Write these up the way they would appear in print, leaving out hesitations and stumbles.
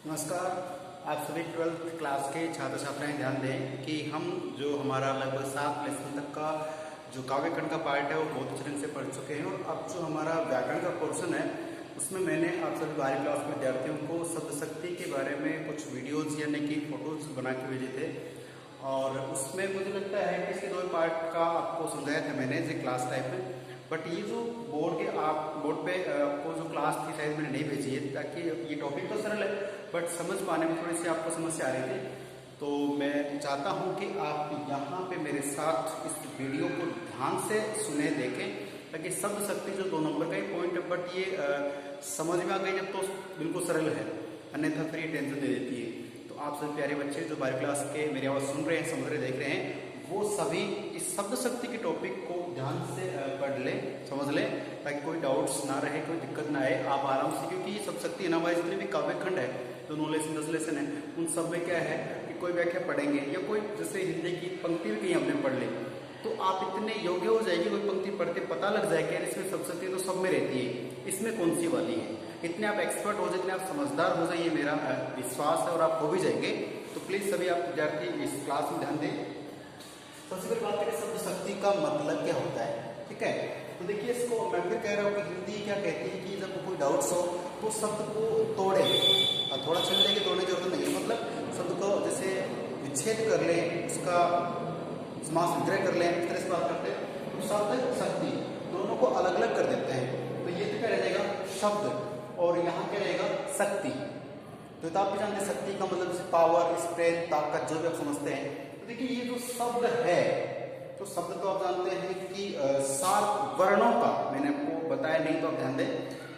नमस्कार। आप सभी 12th क्लास के छात्र छात्राएं ध्यान दें कि हम जो हमारा लगभग 7 लेसन तक का जो काव्यकरण का पार्ट है वो बहुत अच्छे ढंग से पढ़ चुके हैं और अब जो हमारा व्याकरण का पोर्शन है उसमें मैंने आप सभी 12वीं क्लास के विद्यार्थियों को शब्द शक्ति के बारे में कुछ वीडियोज यानी कि फोटोज बना के भेजे थे और उसमें मुझे लगता है कि इसके 2 पार्ट का आपको समझाया था मैंने जो क्लास टाइप में। बट ये जो बोर्ड पे आपको जो क्लास थी शायद मैंने नहीं भेजी है ताकि ये टॉपिक तो सरल है बट समझ पाने में थोड़ी सी आपको समस्या आ रही थी। तो मैं चाहता हूँ कि आप यहाँ पे मेरे साथ इस वीडियो को ध्यान से सुने देखें ताकि शब्द शक्ति जो 2 नंबर का ही पॉइंट है बट ये समझ में आ गई जब तो बिल्कुल सरल है, अन्यथा फिर ये टेंशन दे देती है। तो आप सभी प्यारे बच्चे जो 12वीं क्लास के मेरी आवाज़ सुन रहे हैं, समझ रहे, देख रहे हैं, वो सभी इस शब्द शक्ति के टॉपिक को ध्यान से पढ़ लें, समझ लें ताकि कोई डाउट्स ना रहे, कोई दिक्कत ना आए। आप आराम से, क्योंकि ये शब्द शक्ति है ना हमारे जितने भी काव्यखंड है जो 9 लेसन 10 लेसन है उन सब में क्या है कि कोई व्याख्या पढ़ेंगे या कोई जैसे हिंदी की पंक्ति भी कहीं हमने पढ़ ली तो आप इतने योग्य हो जाएगी, कोई पंक्ति पढ़ते पता लग जाए कि इसमें शब्द शक्ति तो सब में रहती है, इसमें कौन सी वाली है। इतने आप एक्सपर्ट हो जाए, इतने आप समझदार हो जाइए, मेरा विश्वास है और आप हो भी जाएंगे। तो प्लीज सभी आप विद्यार्थी इस क्लास में ध्यान दें। सबसे पहले बात करें शब्द शक्ति का मतलब क्या होता है, ठीक है। तो देखिए इसको मैं फिर कह रहा हूँ कि हिंदी क्या कहती है कि जब कोई डाउट्स हो तो शब्द को तोड़े, थोड़ा चलने की तोड़ने की जरूरत नहीं है, मतलब शब्द को जैसे विच्छेद कर ले, उसका समास विग्रह कर ले, इस तरह से बात करते हैं तो शब्द शक्ति दोनों को अलग अलग कर देते हैं। तो ये तो क्या रहेगा शब्द और यहाँ क्या रहेगा शक्ति। तो आप भी जानते शक्ति का मतलब जैसे पावर, स्ट्रेंथ, ताकत, जो भी आप समझते हैं। तो देखिए ये जो शब्द है तो शब्द तो आप जानते हैं कि 7 वर्णों का, मैंने आपको बताया नहीं तो आप ध्यान दें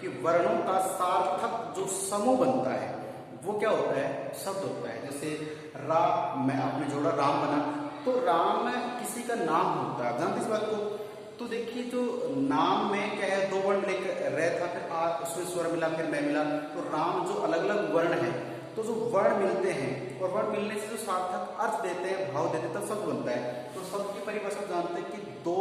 कि वर्णों का सार्थक जो समूह बनता है वो क्या होता है, शब्द होता है। जैसे राम में आपने जोड़ा राम बना, तो राम किसी का नाम होता है, आप जानते इस बात को। तो देखिए जो नाम में क्या है 2 वर्ण लेकर रह था, फिर आ उसमें स्वर मिला, फिर मैं मिला, तो राम जो अलग अलग वर्ण है, तो जो वर्ण मिलते हैं और वर्ण मिलने से जो सार्थक अर्थ देते हैं, भाव देते हैं, तब शब्द बनता है। तो शब्द की परिभाषा जानते हैं कि 2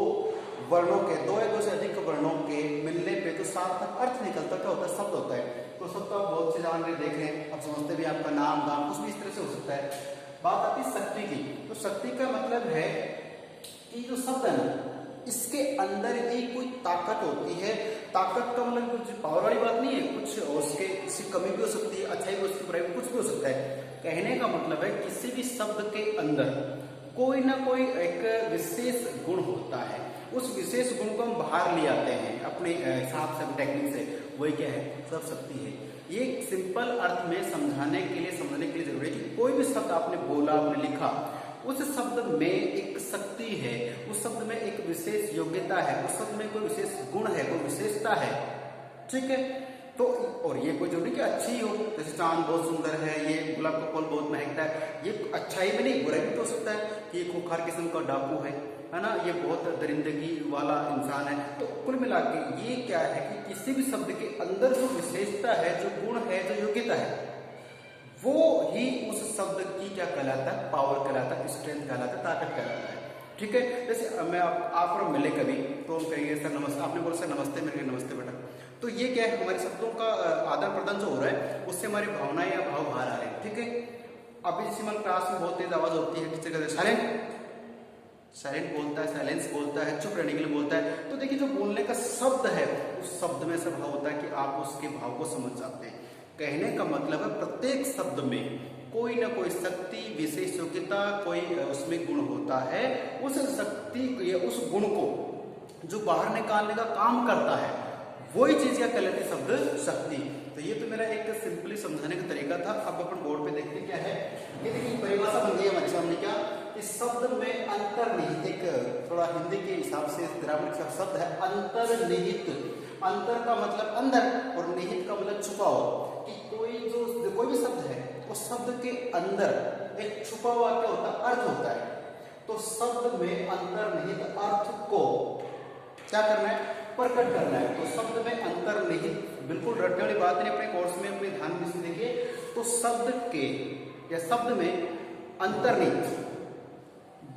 वर्णों के, 2 या 2 से अधिक वर्णों के मिलने पे जो सार्थक अर्थ निकलता क्या होता है, शब्द होता है। तो शब्द आप बहुत से जान रहे, देख रहे हैं, आप समझते भी आपका नाम दाम कुछ भी इस तरह से हो सकता है। बात आती है शक्ति की, तो शक्ति का मतलब है कि जो शब्द है ना इसके अंदर ही कोई ताकत होती है। ताकत का मतलब कुछ पावर वाली बात नहीं है, कुछ उसके इसकी कमी भी हो सकती है, अच्छाई भी हो सकती है, बुराई भी, कुछ भी हो सकता है। कहने का मतलब है किसी भी शब्द के अंदर कोई ना कोई एक विशेष गुण होता है, उस विशेष गुण को हम बाहर ले आते हैं अपने हिसाब से, टेक्निक से, वही क्या है, सब शक्ति है। ये सिंपल अर्थ में समझने के लिए जरूरी है कि कोई भी शब्द आपने बोला, आपने लिखा, उस शब्द में एक शक्ति है, उस शब्द में एक विशेष योग्यता है, उस शब्द में कोई विशेष गुण है, कोई विशेषता है, ठीक है। तो और ये कोई जरूरी कि अच्छी हो, जैसे चांद बहुत सुंदर है, ये गुलाब का फूल बहुत महकता है, ये अच्छाई में नहीं बुराई भी हो सकता है कि ये खूंखार किस्म का डाकू है ना, ये बहुत दरिंदगी वाला इंसान है। तो कुल मिला के ये क्या है कि किसी भी शब्द के अंदर जो विशेषता है, जो गुण है, जो योग्यता है, वो ही उस शब्द की क्या कहलाता है, पावर कहलाता है, स्ट्रेंथ कहलाता है, ताकत कहलाता है, ठीक है। जैसे मैं आप और मिले कभी तो हम कहेंगे सर नमस्ते, आपने बोला सर नमस्ते, मेरे नमस्ते बेटा, तो ये क्या है, हमारे शब्दों का आदान प्रदान जो हो रहा है उससे हमारी भावनाएं या भाव बाहर आ रहे हैं, ठीक है। अभी जैसे हमारे क्लास में बहुत तेज आवाज होती है, किसी कहते हैं साइलेंट बोलता है, साइलेंस बोलता है, चुप रहने के लिए बोलता है। तो देखिए जो बोलने का शब्द है उस शब्द में ऐसा भाव होता है कि आप उसके भाव को समझ जाते हैं। कहने का मतलब है प्रत्येक शब्द में कोई ना कोई शक्ति, विशेष योग्यता, कोई उसमें गुण होता है, उस शक्ति या उस गुण को जो बाहर निकालने का काम करता है वही चीज क्या कहलाती है, शब्द शक्ति। तो ये तो मेरा एक सिंपली समझाने का तरीका था। अब अपन बोर्ड पे देखते क्या है, ये देखिए परिभाषा बन गई है बच्चों, हमने क्या, इस शब्द में अंतर्निहित, एक थोड़ा हिंदी के हिसाब से ग्रामर के शब्द है अंतर्निहित। अंतर का मतलब अंदर और निहित का मतलब छुपा हुआ, कि कोई भी शब्द है उस शब्द के अंदर एक छुपा हुआ क्या होता है, अर्थ होता है। तो शब्द में अंतर्निहित अर्थ को क्या करना है, प्रकट करना है। तो शब्द में अंतर्निहित, बिल्कुल रटने वाली बात नहीं, अपने कोर्स में अपने ध्यान में देखिए। तो शब्द के या शब्द में अंतर्निहित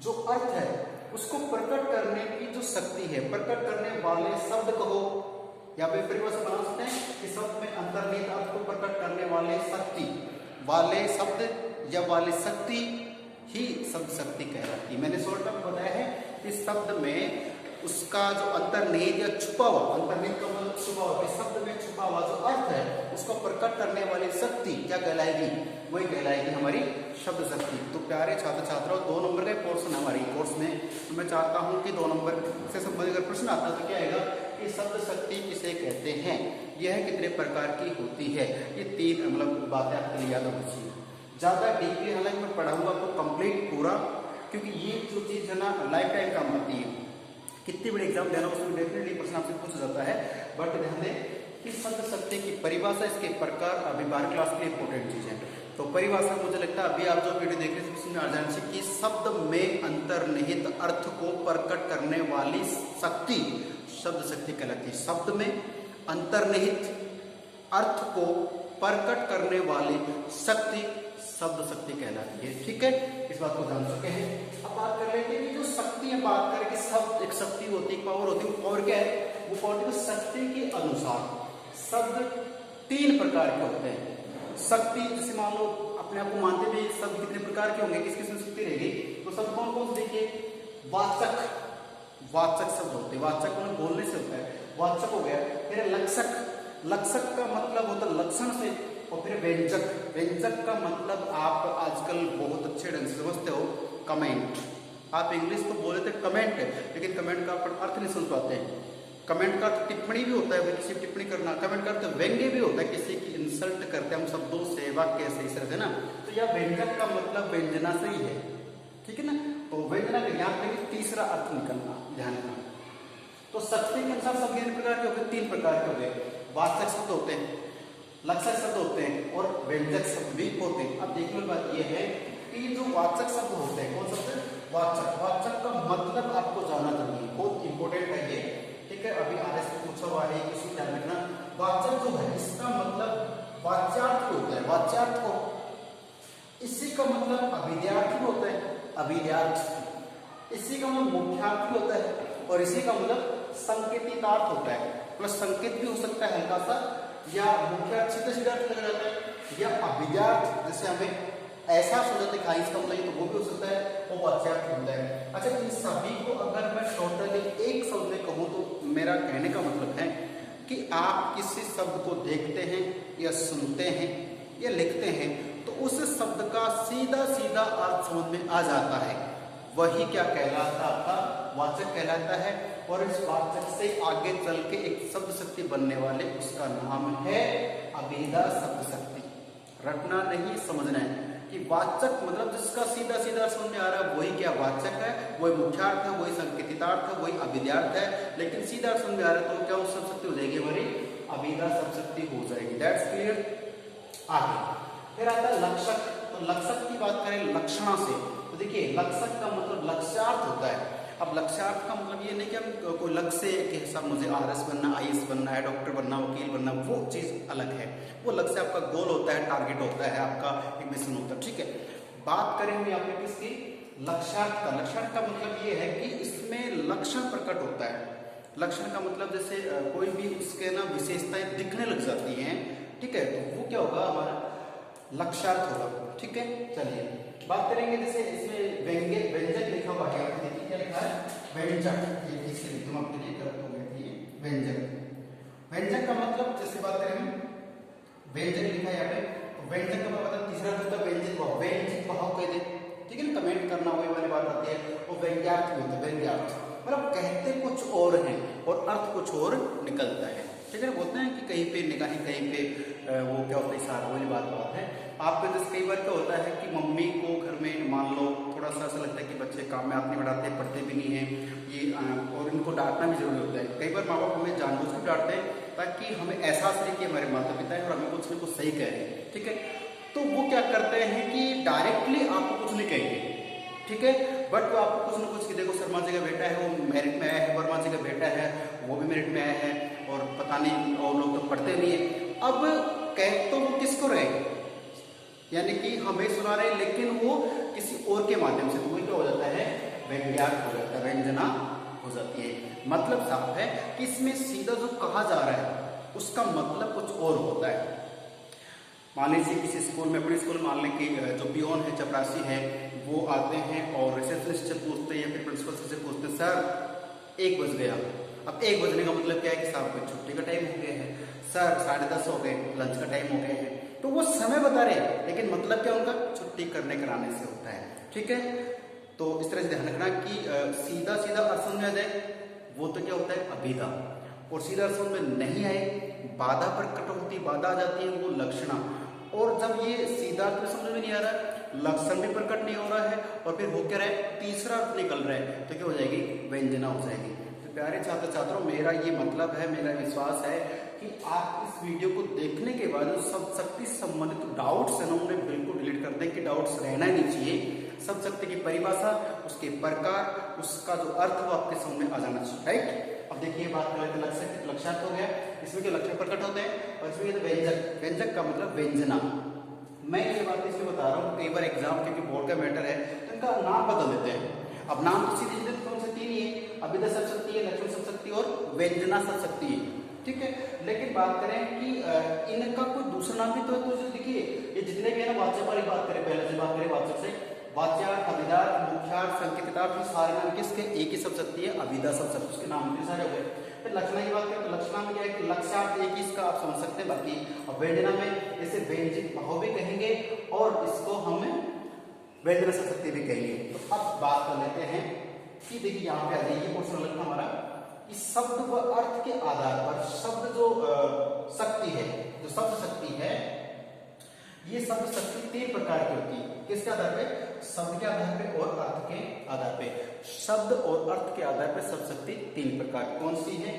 जो अर्थ है उसको प्रकट करने की जो शक्ति है, प्रकट करने वाले शब्द कहो, या फिर परिभाषा बना सकते हैं कि शब्द में अंतर्निहित अर्थ को प्रकट करने वाले शक्ति, वाले शब्द या वाली शक्ति ही शब्द शक्ति कहलाती है। मैंने शॉर्ट में बताया है कि शब्द में उसका जो अंतर्निहित या छुपा हुआ, अंतर्निहित का मतलब छुपा हुआ, शब्द में छुपा हुआ जो अर्थ है उसको प्रकट करने वाली शक्ति क्या कहलाएगी, वही कहलाएगी हमारी शब्द शक्ति। तो प्यारे छात्र छात्राओं, 2 नंबर का पोर्शन हमारी कोर्स में, तो मैं चाहता हूँ कि 2 नंबर से संबंधित अगर प्रश्न आता है तो क्या आएगा कि शब्द शक्ति किसे कहते हैं, यह कितने प्रकार की होती है। ये 3 मतलब बातें आपके लिए याद होनी चाहिए। ज़्यादा डीपली हालांकि मैं पढ़ाऊंगा तो कंप्लीट पूरा, क्योंकि ये जो चीज़ है ना लाइफ टाइम काम आती है। कितनी बड़ी एग्जाम देना उसमें डेफिनेटली प्रश्न आपसे पूछा जाता है। बट ध्यान दें कि शब्द शक्ति की परिभाषा, इसके प्रकार अभी 12 क्लास के लिए इंपॉर्टेंट चीज़ है। तो परिभाषा मुझे लगता है अभी आप जो वीडियो देख रहे हैं उसमें आ जाना चाहिए कि शब्द में अंतर्निहित अर्थ को प्रकट करने वाली शक्ति शब्द शक्ति कहलाती है। शब्द में अंतर्निहित अर्थ को प्रकट करने वाली शक्ति शब्द शक्ति कहलाती है। ठीक है, इस बात को जान चुके हैं। अब बात कर लेते हैं कि जो शक्ति है, बात करें कि शब्द एक शक्ति होती है, पावर होती है। पावर क्या है, वो पावर की शक्ति के अनुसार शब्द 3 प्रकार के होते हैं। शक्ति जैसे मान लो अपने आप को मानते हुए शब्द कितने प्रकार के होंगे, किस किस में शक्ति रहेगी, तो शब्द कौन कौन से देखिए, वाचक, वाचक शब्द होते हैं, वाचक मतलब बोलने से होता है, वाचक हो गया। फिर लक्षक, लक्षक का मतलब होता है लक्षण से। और फिर व्यंजक, व्यंजक का मतलब आप आजकल बहुत अच्छे ढंग से समझते हो, कमेंट। आप इंग्लिश तो बोले थे कमेंट है, लेकिन कमेंट का अर्थ नहीं समझ पाते हैं। कमेंट का अर्थ टिप्पणी भी होता है, किसी टिप्पणी करना। कमेंट का अर्थ व्यंग्य भी होता है, किसी की इंसल्ट करते हैं हम शब्दों से, वाक्य से, इस तरह से ना। तो यह व्यंजक का मतलब व्यंजना से ही है, ठीक है ना। तो व्यंजना का यहाँ पे 3रा अर्थ निकलना ध्यान रखना। तो शक्ति के अनुसार शब्द कितने प्रकार के हो गए, 3 प्रकार के हो गए। वाचक शब्द होते हैं, लक्षक शब्द होते हैं और व्यंजक शब्द भी होते हैं। अब देखने की बात यह है कि जो वाचक शब्द होते हैं, कौन शब्द, वाचक। वाचक का मतलब आपको जानना जरूरी है, बहुत इंपॉर्टेंट है ये, ठीक है। अभी आगे से पूछा हुआ है, किसी ध्यान रखना। वाचक जो है इसका मतलब वाच्यार्थ होता है, वाच्यार्थ को, इसी का मतलब अभिध्यार्थी होता है, अभिध्यार्थ, इसी का मतलब मुख्यार्थ होता है, और इसी का मतलब संकेतितार्थ होता है। प्लस संकेत भी हो सकता है हल्का सा, या मुख्यार्थ सीधा सीधा अर्थ लग जाता है, या अभिध्यार्थ जैसे हमें ऐसा सोचते खाई इसका मतलब तो वो भी हो सकता है, वो वाच्यार्थ होता है। अच्छा, इन सभी को अगर मैं टोटली एक शब्द में कहूँ तो मेरा कहने का मतलब है कि आप किसी शब्द को देखते हैं या सुनते हैं या लिखते हैं तो उस शब्द का सीधा सीधा अर्थ समझ में आ जाता है, वही क्या कहलाता, आपका वाचक कहलाता है। और इस वाचक से आगे चल के एक शब्द शक्ति बनने वाले उसका नाम है अभिधा शब्द शक्ति। रटना नहीं, समझना है कि वाचक मतलब जिसका सीधा सीधा समझ में आ रहा है वही क्या वाचक है, वही मुख्यार्थ है, वही संकेतितार्थ है, वही अभिध्यार्थ है। लेकिन सीधा समझ में आ रहा है तो क्या उस शब्द शक्ति हो जाएगी, हमारी अभिधा शब्द शक्ति हो जाएगी। That's clear. आगे फिर आता है लक्षक। तो लक्षक की बात करें लक्षणा से, तो देखिए लक्षक का मतलब लक्ष्यार्थ होता है। अब लक्ष्यार्थ का मतलब ये नहीं कि हम कोई लक्ष्य के हिसाब मुझे RS बनना, IS बनना है, डॉक्टर बनना, वकील बनना, वो चीज़ अलग है। वो लक्ष्य आपका गोल होता है, टारगेट होता है, आपका एक मिशन होता है, ठीक है। बात करें हम यहाँ पे किसकी, लक्ष्यार्थ का। लक्षण का मतलब ये है कि इसमें लक्षण प्रकट होता है। लक्षण का मतलब जैसे कोई भी उसके ना विशेषताएं दिखने लग जाती हैं, ठीक है, तो वो क्या होगा, हमारा लक्ष्यार्थ होगा, ठीक है। चलिए बात करेंगे जैसे इसमें व्यंग्य, व्यंजक लिखा हुआ है, देखिए क्या लिखा है, व्यंजक। ये इससे लिखूं आपके लिए, व्यंजक। व्यंजक का मतलब जैसे बात करें हम, व्यंजक लिखा है यहाँ पे, तो व्यंजक का मतलब 3रा होता है व्यंजित भाव, व्यंजित भाव कह दे, ठीक है ना। कमेंट करना वही वाली बात आती है। वो व्यंग्यार्थ भी होता है, व्यंग्यार्थ मतलब कहते कुछ और हैं और अर्थ कुछ और निकलता है, ठीक है। बोलते हैं कि कहीं पे निगाहें, कहीं पे वो क्या होता है, इशारा वाली बात है। आपको जैसे कई बार क्या होता है कि मम्मी को घर में मान लो थोड़ा सा ऐसा लगता है कि बच्चे काम में हाथ नहीं बढ़ाते, पढ़ते भी नहीं है ये, और इनको डांटना भी जरूरी होता है। कई बार माँ बाप हमें जानबूझ कर डांटते हैं ताकि हमें एहसास रहे कि हमारे माता पिता है और हमें कुछ न कुछ सही कह रहे हैं, ठीक है। तो वो क्या करते हैं कि डायरेक्टली आपको कुछ नहीं कहेंगे, ठीक है, बट वो आपको कुछ न कुछ कि देखो शर्मा जी का बेटा है वो मेरिट में आया है, वर्मा जी का बेटा है वो भी मेरिट में आया है, और पता नहीं और लोग तो पढ़ते नहीं है। अब कह तो वो किसको रहे, यानी कि हमें सुना रहे, लेकिन वो किसी और के माध्यम से, तो वो क्या हो जाता है, व्यंग्यार्थ हो जाता है, व्यंजना हो जाती है। मतलब साफ है कि इसमें सीधा जो कहा जा रहा है उसका मतलब कुछ और होता है। मान लीजिए किसी स्कूल में, अपने स्कूल मान लें कि जो पियोन है, चपरासी है, वो आते हैं और रिसेप्शनिस्ट से पूछते हैं या फिर प्रिंसिपल से पूछते हैं, सर 1 बज गया। अब 1 बजने का मतलब क्या है कि साहब को छुट्टी का टाइम हो गया है, सर 10:30 हो गए, लंच का टाइम हो गया है। तो वो समय बता रहे हैं, लेकिन मतलब क्या उनका छुट्टी करने कराने से होता है। ठीक है, तो इस तरह से ध्यान रखना कि सीधा सीधा अर्थ समझ में आ जाए वो तो क्या होता है अभिधा, और सीधा अर्थ समझ में नहीं आए, बाधा प्रकट होती, बाधा आ जाती है, वो लक्षणा। और जब ये सीधा अर्थ समझ में नहीं आ रहा है, लक्षण भी प्रकट नहीं हो रहा है, और फिर हो क्या रहा है, तीसरा अर्थ निकल रहा है, तो क्या हो जाएगी, व्यंजना हो जाएगी। तो प्यारे छात्र छात्रों, मेरा ये मतलब है, मेरा विश्वास है कि आप इस वीडियो को देखने के बाद जो शब्द शक्ति से संबंधित डाउट्स है ना, उन्हें बिल्कुल डिलीट कर दें कि डाउट्स रहना ही नहीं चाहिए। शब्द शक्ति की परिभाषा, उसके प्रकार, उसका जो अर्थ वो आपके समझ में आ जाना चाहिए। राइट, अब देखिए बात करें लक्षण, लक्षणार्थ हो गया, इसमें क्या लक्षण प्रकट होते हैं, और इसमें व्यंजक, व्यंजक का मतलब व्यंजना। मैं ये बात इसलिए बता रहा हूँ, कई बार एग्जाम क्योंकि बोर्ड का मैटर है तो इनका नाम बदल देते हैं। अब नाम तो सीधे कौन से 3 ही है, अभिधा शब्द शक्ति है, लक्षण शब्द शक्ति और व्यंजना शब्द शक्ति है। ठीक है, लेकिन बात करें कि इनका कोई दूसरा नाम भी तो देखिए, ये जितने भी है ना, वाच्य वाली बात करें, पहले से बात करें वाच्य से, वाच्यार्थ, अभिधार्थ, मुख्यार्थ, संकेतार्थ, सारे नाम किसके, एक ही शब्द शक्ति है, अभिधा शब्द शक्ति, उसके नाम इतने सारे हो गए। फिर लक्षणा की बात करें तो लक्षणा में क्या है कि लक्ष्यार्थ एक ही इसका आप समझ सकते हैं, बाकी अब व्यंजना में इसे व्यंजित भाव भी कहेंगे और इसको हम व्यंजना शब्द शक्ति भी कहेंगे। तो अब बात कर लेते हैं कि देखिए यहाँ पे आ जाइए क्वेश्चन लगता हमारा कि शब्द व अर्थ के आधार पर शब्द जो शक्ति है, जो शब्द शक्ति है, ये शब्द शक्ति 3 प्रकार की होती है। किसके आधार पे, शब्द के आधार पे और अर्थ के आधार पे। शब्द और अर्थ के आधार पे शब्द शक्ति 3 प्रकार की कौन सी है,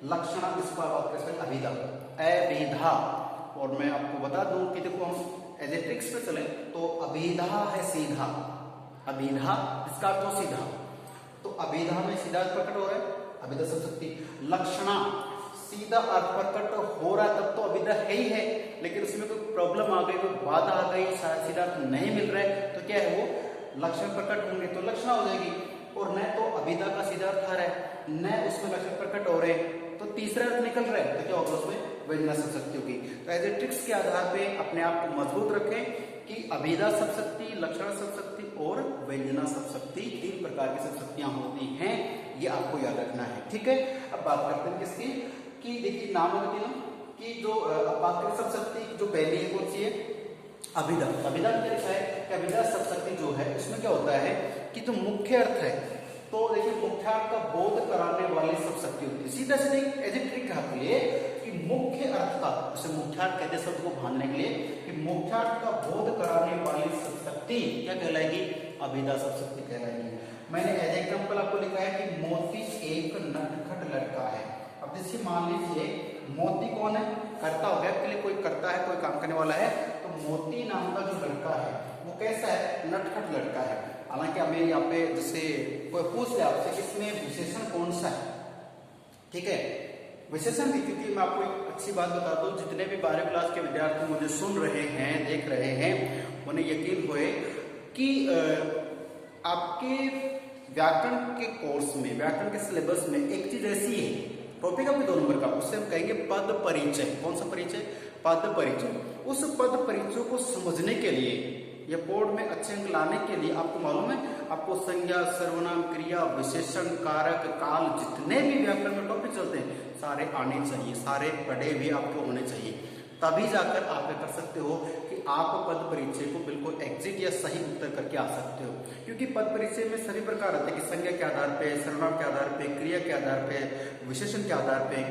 लक्षणा, इस पर बात करें, अभिधा, अभिधा। और मैं आपको बता दूं कि देखो हम एज ए ट्रिक्स पे चले तो अभिधा है सीधा, अभिधा इसका अर्थ हो सीधा, तो अभिधा में सीधा अर्थ प्रकट हो रहा है, अभिधा शब्द शक्ति। लक्षणा सीधा अर्थ प्रकट हो रहा है तब तो अभिधा है ही है, लेकिन उसमें कोई प्रॉब्लम आ गई, कोई बाधा आ गई, सीधा अर्थ नहीं मिल रहा है, तो क्या है वो लक्षण प्रकट होंगे तो लक्षणा हो जाएगी। और न तो अभिधा का सीधा अर्थ आ रहा है, न उसमें लक्षण प्रकट हो रहे हैं, तो तीसरा अर्थ निकल रहा है, तो क्या होगा उसमें व्यंजना शब्द शक्ति होगी। तो एज ए ट्रिक्स के आधार पे अपने आप को मजबूत रखें कि अभिधा शब्द शक्ति, लक्षण शब्द शक्ति और व्यंजना शब्द शक्ति 3 प्रकार की शब्द शक्तियां होती हैं, ये आपको याद रखना है। ठीक है, अब बात करते हैं किसकी, कि देखिए नाम होती है कि जो बात करें शब्द शक्ति जो पहली है कौन सी है, अभिधा। अभिधा में लिखा है कि अभिधा शब्द शक्ति जो है उसमें क्या होता है कि जो मुख्य अर्थ है, तो देखिए मुख्यार्थ का बोध कराने वाली शब्द शक्ति होती है। सीधा सीधे एज ए ट्रिक आपके लिए कि मुख्य अर्थ का, उसे मुख्यार्थ कहते हैं शब्द को भानने के लिए, कि मुख्यार्थ का बोध कराने वाली शब्द शक्ति क्या कहलाएगी, अभिधा शब्द शक्ति कहलाएगी। मैंने एज एग्जाम्पल आपको लिखा है कि मोती एक नटखट लड़का है। अब जैसे मान लीजिए मोती कौन है, कर्ता हो गया, के लिए कोई करता है, कोई काम करने वाला है, तो मोती नाम का जो लड़का है वो कैसा है, नटखट लड़का है। हालांकि हमें यहाँ पे जैसे कोई पूछ ले आपसे कि इसमें विशेषण कौन सा है, ठीक है, विशेषण भी, क्योंकि मैं आपको एक अच्छी बात बता दूं, जितने भी 12वीं क्लास के विद्यार्थी मुझे सुन रहे हैं, देख रहे हैं, उन्हें यकीन होए कि आपके व्याकरण के कोर्स में, व्याकरण के सिलेबस में एक चीज ऐसी है, टॉपिक आपके 2 नंबर का, उससे हम कहेंगे पद परिचय। कौन सा परिचय, पद परिचय। उस पद परिचय को समझने के लिए या बोर्ड में अच्छे अंक लाने के लिए आपको मालूम है, आपको संज्ञा, सर्वनाम, क्रिया, विशेषण, कारक, काल, जितने भी व्याकरण में टॉपिक चलते हैं सारे आने चाहिए, सारे पढ़े भी आपको होने चाहिए, तभी जाकर आप कर सकते हो कि आप पद परिचय को बिल्कुल एग्जिट या सही उत्तर करके आ सकते हो। क्योंकि पद परिचय में सभी प्रकार होते हैं कि संज्ञा के आधार पे, सर्वनाम के आधार पे, क्रिया के आधार पे, विशेषण के आधार पे,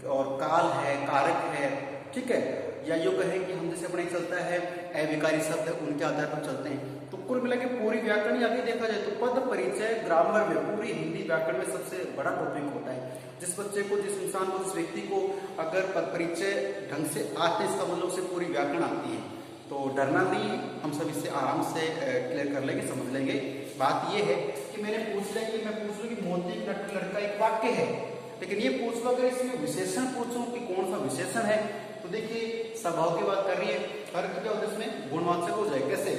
और काल है, कारक है, ठीक है, या यूं कहें कि हम जैसे अपने चलता है अविकारी शब्द है, उनके आधार पर चलते हैं। तो कुल मिला के पूरी व्याकरण आगे देखा जाए तो पद परिचय ग्रामर में, पूरी हिंदी व्याकरण में सबसे बड़ा टॉपिक होता है। जिस बच्चे को, जिस इंसान को, जिस व्यक्ति को अगर पद परिचय ढंग से आते, इसका मतलब उसे पूरी व्याकरण आती है, तो डरना नहीं, हम सब इससे आराम से क्लियर कर लेंगे, समझ लेंगे। बात यह है कि मैंने पूछ लिया कि मैं पूछ लूँ कि मोती नटखट लड़का एक वाक्य है, लेकिन ये पूछ लो अगर इसमें विशेषण पूछूं कि कौन सा विशेषण है, तो देखिए स्वभाव की बात कर रही है, फर्क क्या होता है इसमें, गुणवाचक हो जाए। कैसे,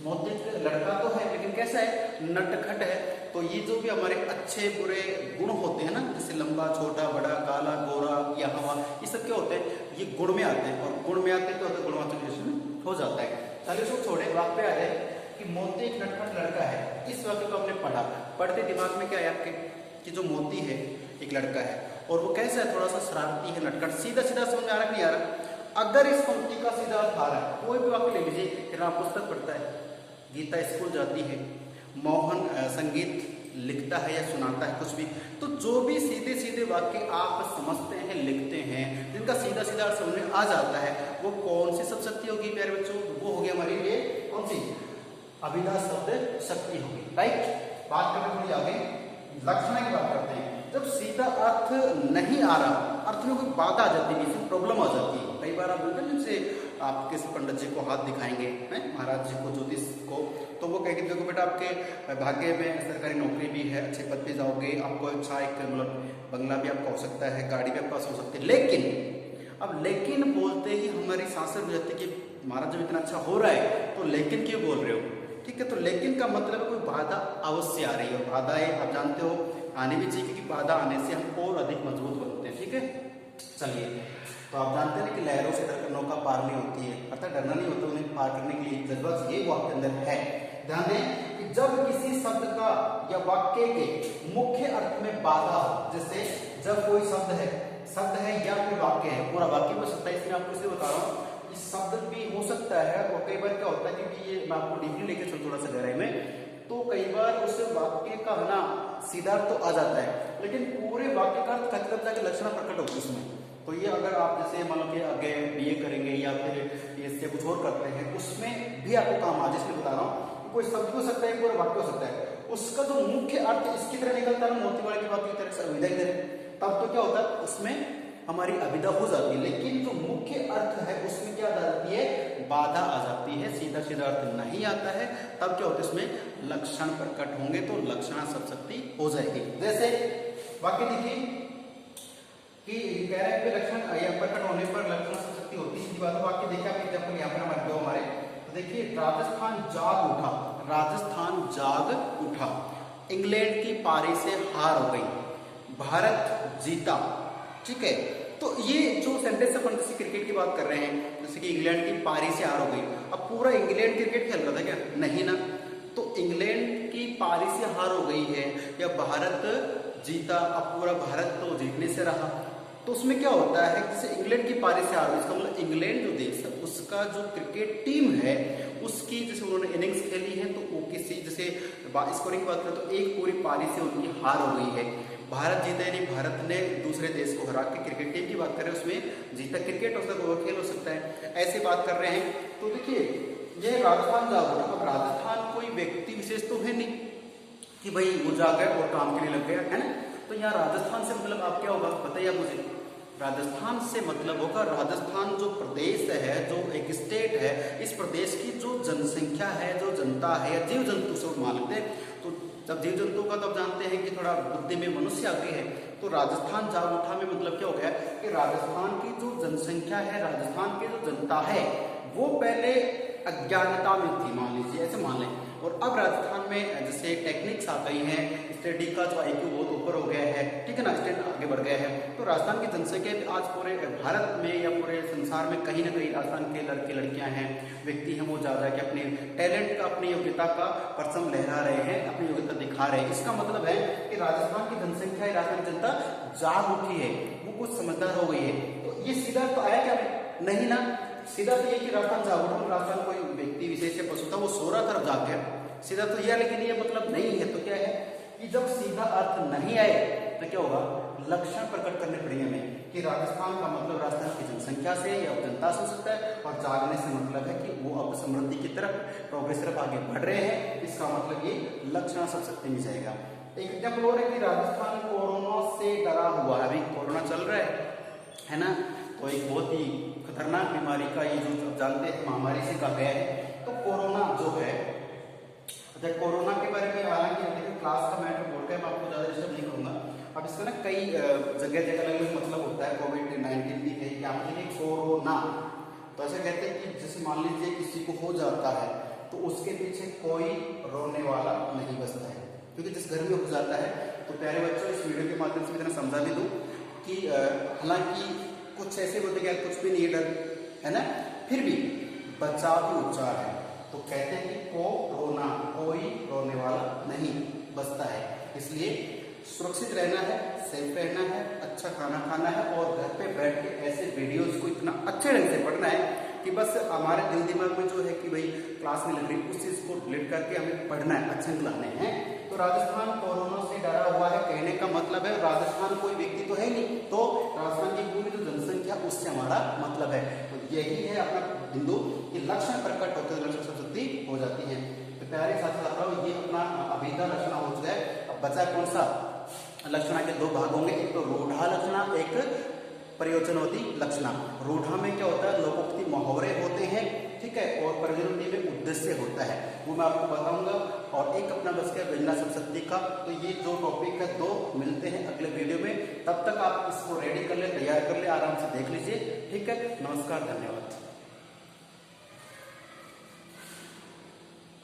मोती लड़का तो है लेकिन कैसा है, नटखट है, तो ये जो भी हमारे अच्छे बुरे गुण होते हैं ना, जैसे लंबा छोटा बड़ा काला गोरा या हवा, ये सब क्या होते हैं, ये गुण में आते हैं, और गुण में आते हैं तो गुणवाचक विशेषण हो जाता है। चलिए इसको छोड़े, वाक्य आ जाए कि मोती एक नटखट लड़का है। इस वाक्य को आपने पढ़ा, पढ़ते दिमाग में क्या है आपके कि जो मोती है एक लड़का है और वो कैसा है, थोड़ा सा शरारती है, नटखट। सीधा सीधा समझ में आ रहा नहीं आ रहा? अगर इस पंक्ति का सीधा अर्थ आ रहा है, कोई भी वाक्य ले लीजिए, राम पुस्तक पढ़ता है, गीता स्कूल जाती है, मोहन संगीत लिखता है या सुनाता है, कुछ भी, तो जो भी सीधे सीधे वाक्य आप समझते हैं, लिखते हैं, जिनका सीधा सीधा अर्थ समझ में आ जाता है, वो कौन सी शब्द शक्ति होगी प्यारे बच्चों? वो होगी हमारे लिए कौन सी? अभिधा शब्द शक्ति होगी, राइट। बात करते थोड़ी आगे लक्षण की बात करते हैं। जब सीधा अर्थ नहीं आ रहा, अर्थ में कोई बाधा आ जाती है, इसमें प्रॉब्लम आ जाती है। कई बार आप बोलते हैं जैसे आप किसी पंडित जी को हाथ दिखाएंगे, महाराज जी को, ज्योतिष को, तो वो कहेंगे देखो बेटा आपके भाग्य में सरकारी नौकरी भी है, अच्छे पद पे जाओगे, आपको अच्छा एक मतलब बंगला भी आपका हो सकता है, गाड़ी भी आपके पास हो सकती है। लेकिन अब लेकिन बोलते ही हमारी सांसें हो जाती है कि महाराज जब इतना अच्छा हो रहा है तो लेकिन क्यों बोल रहे हो? ठीक है, तो लेकिन का मतलब कोई बाधा अवश्य आ रही है, और बाधाएं आप जानते हो आने भी चाहिए, क्योंकि बाधा आने से हम और अधिक मजबूत बनते हैं। ठीक है, चलिए, तो आप जानते हैं कि लहरों से डरकर नौका पार नहीं होती है, अर्थात डरना नहीं होता, उन्हें पार करने के लिए जज्बा ये वाक्य अंदर है। ध्यान दें कि जब किसी शब्द का या वाक्य के मुख्य अर्थ में बाधा हो, जैसे जब कोई शब्द है या फिर वाक्य है, पूरा वाक्य हो सकता है, इसमें आपको इसे बता रहा हूँ, शब्द भी हो सकता है, और कई बार क्या होता है, क्योंकि ये मैं आपको डीपली लेके चलूं थोड़ा सा गहराई में, तो कई बार उस वाक्य का ना सीधा तो आ जाता है, लेकिन पूरे वाक्य का अर्थ जाके लक्षण प्रकट होती है उसमें। तो ये अगर आप जैसे मान लो कि आगे बीए करेंगे या फिर इससे कुछ और करते हैं, उसमें भी आपको काम आ, जिसमें बता रहा हूँ, कोई शब्द हो सकता है, पूरा वाक्य हो सकता है, उसका जो मुख्य अर्थ इसकी तरह निकलता है, मोतीवाड़ी की बात की तरह से अभिधा की तरह, तब तो क्या होता है, उसमें हमारी अभिधा हो जाती है। लेकिन जो मुख्य अर्थ है उसमें क्या आ जाती है, बाधा आ जाती है, सीधा सीधा अर्थ नहीं आता है, तब क्या होता है, उसमें लक्षण प्रकट होंगे, तो लक्षणा शब्द शक्ति हो जाएगी। जैसे वाक्य देखिए कि कह रहे हैं कि लक्षण या प्रकट होने पर लक्षण शब्द शक्ति होती है, सीधी बात है। वाक्य देखिए आप एग्जाम्पल यहाँ पर हमारे दो हमारे, तो देखिए राजस्थान जाग उठा, राजस्थान जाग उठा, इंग्लैंड की पारी से हार हो गई, भारत जीता। ठीक है, तो ये जो सेंटेंस अपन किसी क्रिकेट की बात कर रहे हैं, जैसे कि इंग्लैंड की पारी से हार हो गई, अब पूरा इंग्लैंड क्रिकेट खेल रहा था क्या? नहीं ना, तो इंग्लैंड की पारी से हार हो गई है या भारत जीता, अब पूरा भारत तो जीतने से रहा, तो उसमें क्या होता है, जैसे इंग्लैंड की पारी से हार हो, इसका मतलब इंग्लैंड जो देश है उसका जो क्रिकेट टीम है उसकी जैसे उन्होंने इनिंग्स खेली है, तो वो किसी जैसे स्कोरिंग की बात करें तो एक पूरी पारी से उनकी हार हो गई है, भारत जीता, यानी भारत ने दूसरे देश को हरा के, क्रिकेट टीम की बात करें उसमें जीता, क्रिकेट हो सकता है, खेल हो सकता है, ऐसे बात कर रहे हैं। तो देखिए ये राजस्थान जाग उठा, अब राजस्थान कोई व्यक्ति विशेष तो है नहीं कि भाई वो जाग गया और काम के लिए लग गया, है ना, तो यहाँ राजस्थान से मतलब आप क्या होगा बताइए आप मुझे? राजस्थान से मतलब होगा राजस्थान जो प्रदेश है, जो एक स्टेट है, इस प्रदेश की जो जनसंख्या है, जो जनता है, या जीव जंतु से मान लेते हैं, तो जब जीव जंतु का तब जानते हैं कि थोड़ा बुद्धि में मनुष्य आगे है, तो राजस्थान जाग उठा में मतलब क्या हो गया कि राजस्थान की जो जनसंख्या है, राजस्थान की जो जनता है, वो पहले अज्ञानता में थी, मान लीजिए ऐसे मान लें, और अब राजस्थान में जैसे टेक्निक्स आ गई हैं, स्टडी का जो IQ बहुत ऊपर हो गया है, ठीक है ना, स्टडी आगे बढ़ गया है, तो राजस्थान की जनसंख्या आज पूरे भारत में या पूरे संसार में कहीं ना कहीं राजस्थान के लड़के लड़कियां हैं, व्यक्ति हैं, वो ज़्यादा कि अपने टैलेंट का, अपनी योग्यता का परचम लहरा रहे हैं, अपनी योग्यता दिखा रहे हैं। इसका मतलब है कि राजस्थान की जनसंख्या, राजस्थान की जनता जाग उठी है, वो कुछ समझदार हो गई है। तो ये सीधा तो आया क्या? नहीं ना, सीधा तो ये कि राजस्थान जाग उठा, राजस्थान कोई व्यक्ति विशेष से पशु था, वो सो रहा था और जाग गया, सीधा तो यह, लेकिन ये मतलब नहीं है। तो क्या है कि जब सीधा अर्थ नहीं आए तो क्या होगा, लक्षण प्रकट करने पड़ेंगे हमें कि राजस्थान का मतलब राजस्थान की जनसंख्या से या जनता से हो सकता है, और जागने से मतलब है कि वो अब समृद्धि की तरफ, प्रोग्रेस तरफ आगे बढ़ रहे हैं, इसका मतलब ये लक्षण सब शक्ति में जाएगा। एक एग्जाम्पल और है कि राजस्थान कोरोना से डरा हुआ है, अभी कोरोना चल रहा है ना, तो एक बहुत ही खतरनाक बीमारी का ये जो जानते हैं महामारी से कहा गया है। तो कोरोना जो है, कोरोना के बारे में हालांकि देखिए क्लास का मैटर बोल के मैं आपको ज़्यादा डिस्टर्ब नहीं करूँगा। अब इसका ना कई जगह जगह अलग मतलब होता है, कोविड-19 भी है, क्या मतलब कोरोना, तो ऐसा कहते हैं कि जैसे मान लीजिए किसी को हो जाता है तो उसके पीछे कोई रोने वाला नहीं बचता है, क्योंकि जिस घर में हो जाता है। तो प्यारे बच्चों, इस वीडियो के माध्यम से मैं इतना समझा भी दूँ कि हालांकि कुछ ऐसे बोलते कि यार कुछ भी नहीं डर है ना, फिर भी बचाव ही उपचार है। तो कहते हैं कि कोरोना, कोई रोने वाला नहीं बचता है। इसलिए सुरक्षित रहना है, सेफ रहना है, अच्छा खाना खाना है और घर पे बैठ के ऐसे वीडियोस को इतना अच्छे ढंग से पढ़ना है कि बस हमारे दिल दिमाग में जो है कि भाई क्लास में लग रही उस चीज को डिलीट करके हमें पढ़ना है, अच्छे अंक लाने हैं। तो राजस्थान कोरोना से डरा हुआ है कहने का मतलब है राजस्थान कोई व्यक्ति तो है नहीं, तो राजस्थान की पूरी जो जनसंख्या उससे हमारा मतलब है। तो यही है अपना बिंदु कि लक्षण प्रकट होते हैं, लक्षण संतुष्टि हो जाती है। तो प्यारे छात्र छात्राओं, ये अपना अभिधा लक्षण हो चुका है। अब बचा कौन सा? लक्षणा के दो भाग होंगे, एक तो रूढ़ा लक्षणा, एक प्रयोजनोक्ति लक्षणा। रूढ़ा में क्या होता है? लोकोक्ति मुहावरे होते हैं, ठीक है, और प्रयोजनोक्ति में उद्देश्य होता है, वो मैं आपको बताऊंगा। और एक अपना बस गया व्यंजना शब्द का। तो ये जो टॉपिक है दो मिलते हैं अगले वीडियो में। तब तक आप इसको रेडी कर ले, तैयार कर ले, आराम से देख लीजिए, ठीक है। नमस्कार, धन्यवाद।